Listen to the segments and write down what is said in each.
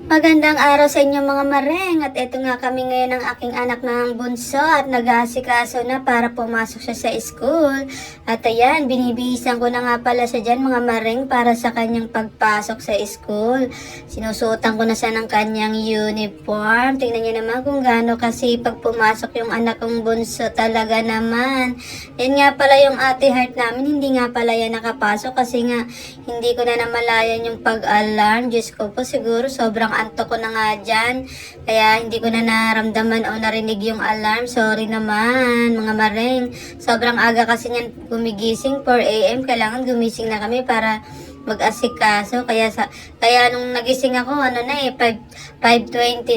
Magandang araw sa inyo mga mareng at eto nga kami ngayon ng aking anak ng bunso at nag-aasikaso na para pumasok siya sa school. At ayan, binibihisan ko na nga pala siya dyan mga mareng para sa kanyang pagpasok sa school. Sinusuotan ko na siya ng kanyang uniform. Tingnan niyo naman kung gaano kasi pag pumasok yung anak kong bunso talaga naman. Yan nga pala yung ate heart namin, hindi nga pala yan nakapasok kasi nga hindi ko na namalayan yung pag-alarm. Diyos ko po, siguro sobrang antok ko na nga dyan. Kaya hindi ko na naramdaman o narinig yung alarm. Sorry naman, mga mareng. Sobrang aga kasi niyan gumigising, 4 a.m. Kailangan gumising na kami para mag-asikaso. Kaya nung nagising ako, 5:20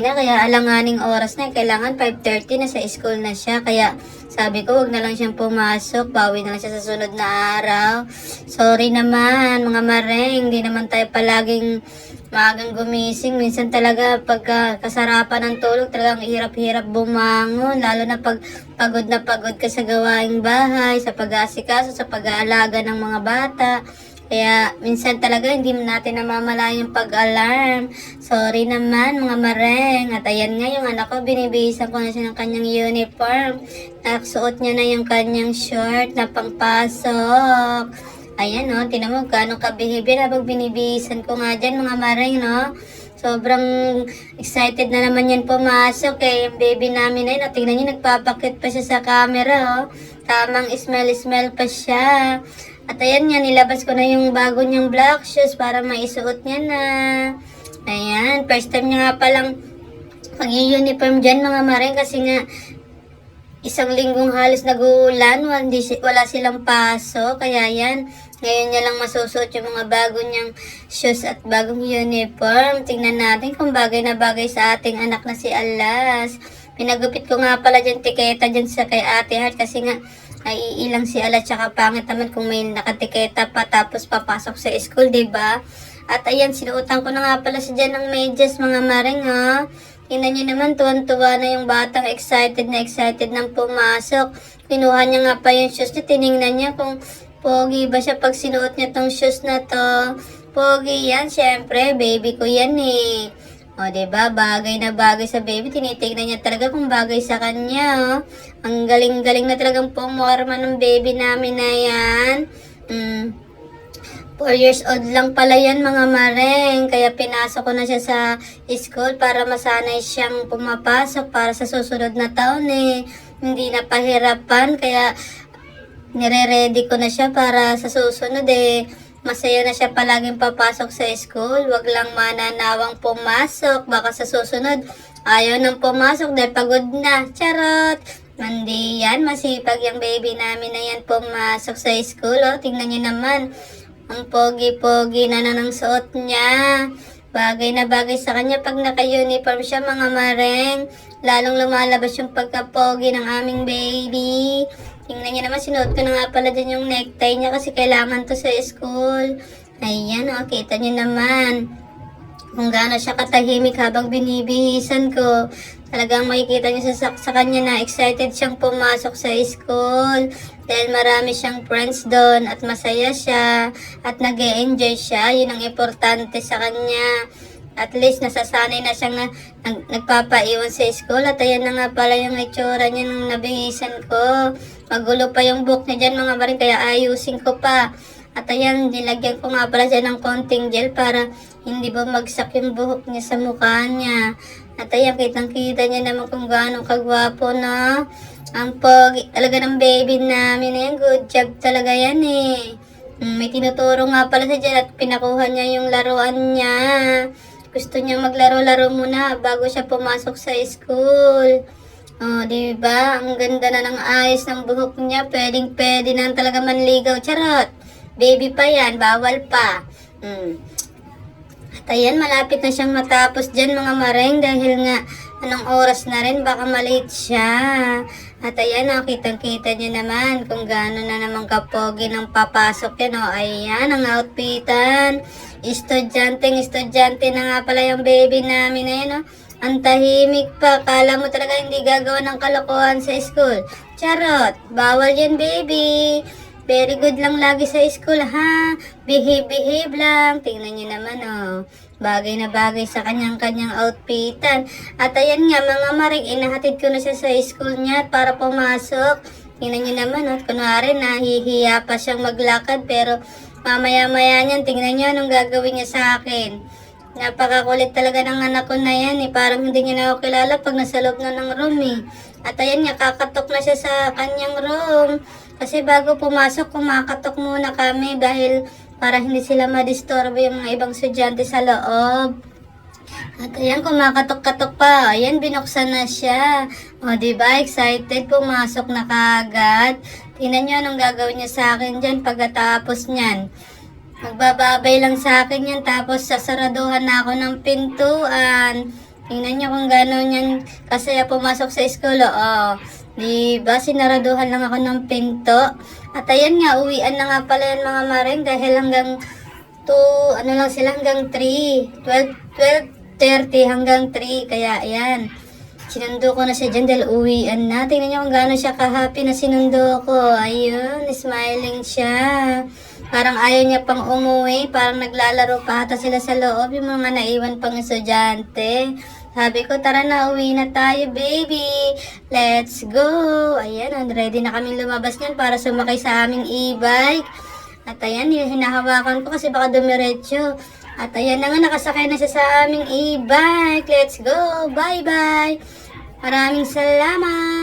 na. Kaya alanganing oras na. Kailangan 5:30 na sa school na siya. Kaya sabi ko, wag na lang siyang pumasok. Bawi na lang siya sa sunod na araw. Sorry naman, mga mareng. Hindi naman tayo palaging maagang gumising. Minsan talaga pagka kasarapan ng tulog, talagang hirap-hirap bumangon. Lalo na pagod ka sa gawaing bahay, sa pag-aasikaso, sa pag-aalaga ng mga bata. Kaya minsan talaga hindi natin namamala yung pag-alarm. Sorry naman mga mareng. At ayan nga yung anak ko, binibihisan ko na siya ng kanyang uniform. Naksuot niya na yung kanyang short na pangpasok. Ayan no, tinan mo gaano kabihibin habang binibihisan ko nga dyan mga mareng no. Sobrang excited na naman yan pumasok eh. Yung baby namin na yun, tingnan niyo nagpapakit pa siya sa camera oh. Tamang smell pa siya. At ayan nga, nilabas ko na yung bago niyang black shoes para maisuot niya na. Ayan, first time niya nga palang mag-uniform dyan mga mareng kasi nga isang linggong halos nag-uulan, wala silang paso. Kaya yan, ngayon niya lang masusuot yung mga bago niyang shoes at bagong uniform. Tingnan natin kung bagay na bagay sa ating anak na si Alas. Pinagupit ko nga pala dyan tiketa dyan sa kay Ate Heart kasi nga ay ilang si Alas tsaka pangit naman kung may nakatiketa pa tapos papasok sa school, diba? At ayan, sinuotan ko na nga pala siya dyan ng medyas mga mareng ha. Tingnan niyo naman, tuwan-tuwa na yung batang excited nang pumasok. Kinuha niya nga pa yung shoes niya, tiningnan niya kung pogi ba siya pag sinuot niya tong shoes na to. Pogi yan, syempre, baby ko yan eh. O, diba? Bagay na bagay sa baby. Tinitignan niya talaga kung bagay sa kanya. Oh. Ang galing-galing na talagang pumorma ng baby namin na yan. 4 years old lang pala yan mga mareng. Kaya pinasok ko na siya sa school para masanay siyang pumapasok para sa susunod na taon eh. Hindi na pahirapan. Kaya nire-ready ko na siya para sa susunod eh. Masaya na siya palaging papasok sa school. Wag lang mananawang pumasok. Baka sa susunod, ayaw nang pumasok dahil pagod na. Charot! Mandi yan. Masipag yung baby namin na yan pumasok sa school. Oh. Tingnan niyo naman. Ang pogi-pogi na ng suot niya. Bagay na bagay sa kanya pag naka-uniform siya mga mareng. Lalong lumalabas yung pagka-pogi ng aming baby. Tingnan niyo naman, sinuot ko na nga pala dyan yung necktie niya kasi kailangan to sa school. Ayan, oh, kita niyo naman kung gaano siya katahimik habang binibihisan ko. Talagang makikita niyo sa kanya na excited siyang pumasok sa school. Dahil marami siyang friends doon at masaya siya at nag-e-enjoy siya. Yun ang importante sa kanya. At least nasasanay na siyang nagpapaiwan sa school. At ayan na nga pala yung itsura niya nung nabihisan ko. Magulo pa yung book niya dyan mga maring kaya ayusin ko pa. At ayan, nilagyan ko nga pala siya ng konting gel para hindi bumagsak yung buhok niya sa mukha niya. At ayan, kitang-kita niya naman kung gaano kagwapo na. Ang pogi talaga ng baby namin. Ayan, good job talaga yan eh. May tinuturo nga pala siya dyan at pinakuha niya yung laruan niya. Gusto niya maglaro-laro muna bago siya pumasok sa school. Oh, diba? Ang ganda na ng ayos ng buhok niya. Pwedeng-pwede na talaga manligaw. Charot! Baby pa yan, bawal pa. At ayan, malapit na siyang matapos dyan mga mareng dahil nga anong oras na rin, baka malate siya. At ayan, nakitang-kita niyo naman kung gaano na naman kapogi ng papasok yan. O, ayan, ang outfitan. Estudyante na nga pala yung baby namin na yun. O. Ang tahimik pa. Kala mo talaga hindi gagawa ng kalokohan sa school. Charot, bawal yan baby. Very good lang lagi sa school, ha? Behave lang. Tingnan niyo naman, oh. Bagay na bagay sa kanyang-kanyang outfitan. At ayan nga, mga maring, inahatid ko na siya sa school niya para pumasok. Tingnan niyo naman, oh. Kunwari, nahihiya pa siyang maglakad, pero mamaya-maya niyan, tingnan niyo anong gagawin niya sa akin. Napakakulit talaga ng anak ko na yan, eh. Parang hindi niya na ako kilala pag nasa loob na ng room, eh. At ayan nga, kakatok na siya sa kanyang room. Kasi bago pumasok, kumakatok muna kami dahil para hindi sila madisturbo yung mga ibang estudyante sa loob. At ayan, kumakatok-katok pa. Ayan, binuksan na siya. O, diba? Excited. Pumasok na kaagad. Tingnan niyo anong gagawin niya sa akin dyan pagkatapos niyan. Magbababay lang sa akin yan, tapos sasaraduhan na ako ng pintuan. Tingnan niyo kung gano'n yan kasaya pumasok sa school. Oo, diba? Sinaraduhan lang ako ng pinto. At ayan nga, uwian na nga pala yan mga maring dahil hanggang 2, ano lang sila, hanggang 3. 12:30 hanggang 3. Kaya ayan, sinundo ko na siya dyan dahil uwian na. Tingnan niyo kung gano'n siya ka-happy na sinundo ko. Ayun, smiling siya. Parang ayaw niya pang umuwi, parang naglalaro pa ata sila sa loob, yung mga naiwan pang estudyante. Sabi ko, tara na, uwi na tayo, baby. Let's go. Ayan, ready na kaming lumabas niyan para sumakay sa aming e-bike. At ayan, hinahawakan ko kasi baka dumiretso. At ayan na nga, nakasakay na siya sa aming e-bike. Let's go. Bye-bye. Maraming salamat.